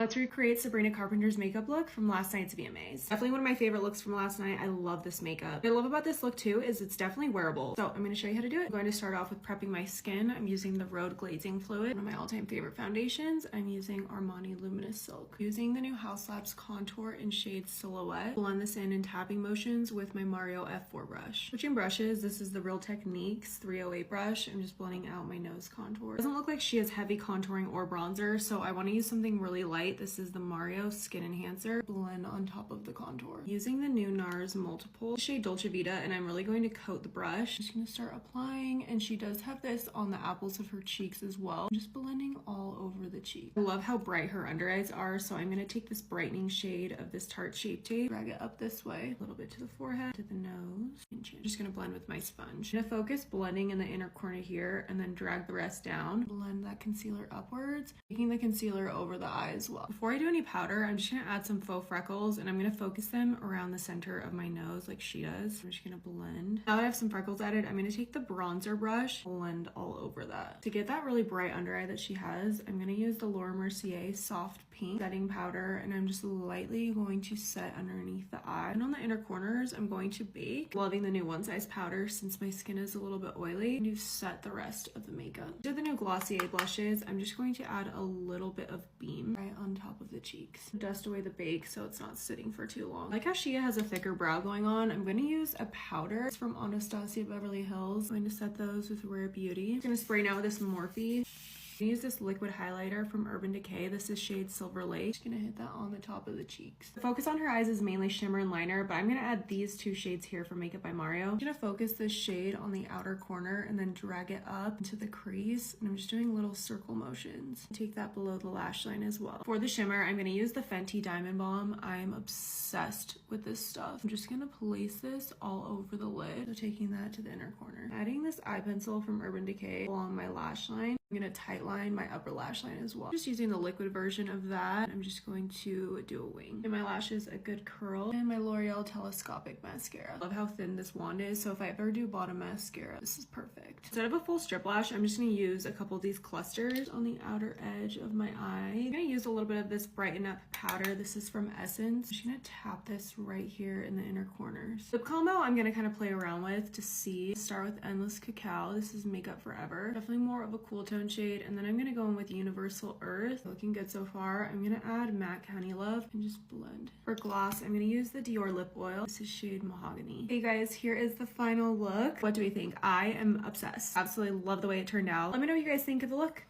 Let's recreate Sabrina Carpenter's makeup look from last night's VMAs. Definitely one of my favorite looks from last night. I love this makeup. What I love about this look too is it's definitely wearable. So I'm going to show you how to do it. I'm going to start off with prepping my skin. I'm using the Rhode Glazing Fluid. One of my all-time favorite foundations. I'm using Armani Luminous Silk. Using the new House Labs Contour in shade Silhouette. Blend this in tapping motions with my Mario F4 brush. Switching brushes, this is the Real Techniques 308 brush. I'm just blending out my nose contour. It doesn't look like she has heavy contouring or bronzer, so I want to use something really light. This is the Mario Skin Enhancer. Blend on top of the contour. Using the new NARS Multiple shade Dolce Vita, and I'm really going to coat the brush. I'm just going to start applying, and she does have this on the apples of her cheeks as well. I'm just blending all over the cheek. I love how bright her under eyes are, so I'm going to take this brightening shade of this Tarte Shape Tape, drag it up this way, a little bit to the forehead, to the nose, and chin. Just going to blend with my sponge. I'm going to focus blending in the inner corner here, and then drag the rest down. Blend that concealer upwards, taking the concealer over the eye as well. Before I do any powder, I'm just going to add some faux freckles, and I'm going to focus them around the center of my nose like she does. I'm just going to blend. Now that I have some freckles added, I'm going to take the bronzer brush, blend all over that. To get that really bright under eye that she has, I'm going to use the Laura Mercier Soft Pink setting powder, and I'm just lightly going to set underneath the eye. And on the inner corners, I'm going to bake. Loving the new One Size powder since my skin is a little bit oily. And to set the rest of the makeup. To the new Glossier blushes, I'm just going to add a little bit of beam right on top of the cheeks. Dust away the bake so it's not sitting for too long. Like how Shia has a thicker brow going on, I'm going to use a powder. It's from Anastasia Beverly Hills. I'm going to set those with Rare Beauty. I'm going to spray now with this Morphe. I use this liquid highlighter from Urban Decay. This is shade Silver Lake. Just gonna hit that on the top of the cheeks. The focus on her eyes is mainly shimmer and liner, but I'm gonna add these two shades here from Makeup by Mario. I'm gonna focus this shade on the outer corner and then drag it up into the crease. And I'm just doing little circle motions. Take that below the lash line as well. For the shimmer, I'm gonna use the Fenty Diamond Balm. I'm obsessed with this stuff. I'm just gonna place this all over the lid. So taking that to the inner corner. Adding this eye pencil from Urban Decay along my lash line. I'm gonna tightline my upper lash line as well. Just using the liquid version of that. I'm just going to do a wing. Give my lashes a good curl. And my L'Oreal Telescopic Mascara. Love how thin this wand is, so if I ever do bottom mascara, this is perfect. Instead of a full strip lash, I'm just gonna use a couple of these clusters on the outer edge of my eye. I'm gonna use a little bit of this Brighten Up powder. This is from Essence. I'm just gonna tap this right here in the inner corners. Lip combo, I'm gonna kind of play around with to see. Start with Endless Cacao. This is Makeup Forever. Definitely more of a cool tone shade, and then I'm gonna go in with Universal Earth. Looking good so far. I'm gonna add MAC Honey Love and just blend. For gloss, I'm gonna use the Dior lip oil. This is shade Mahogany. Hey guys, here is the final look. What do we think? I am obsessed. Absolutely love the way it turned out. Let me know what you guys think of the look.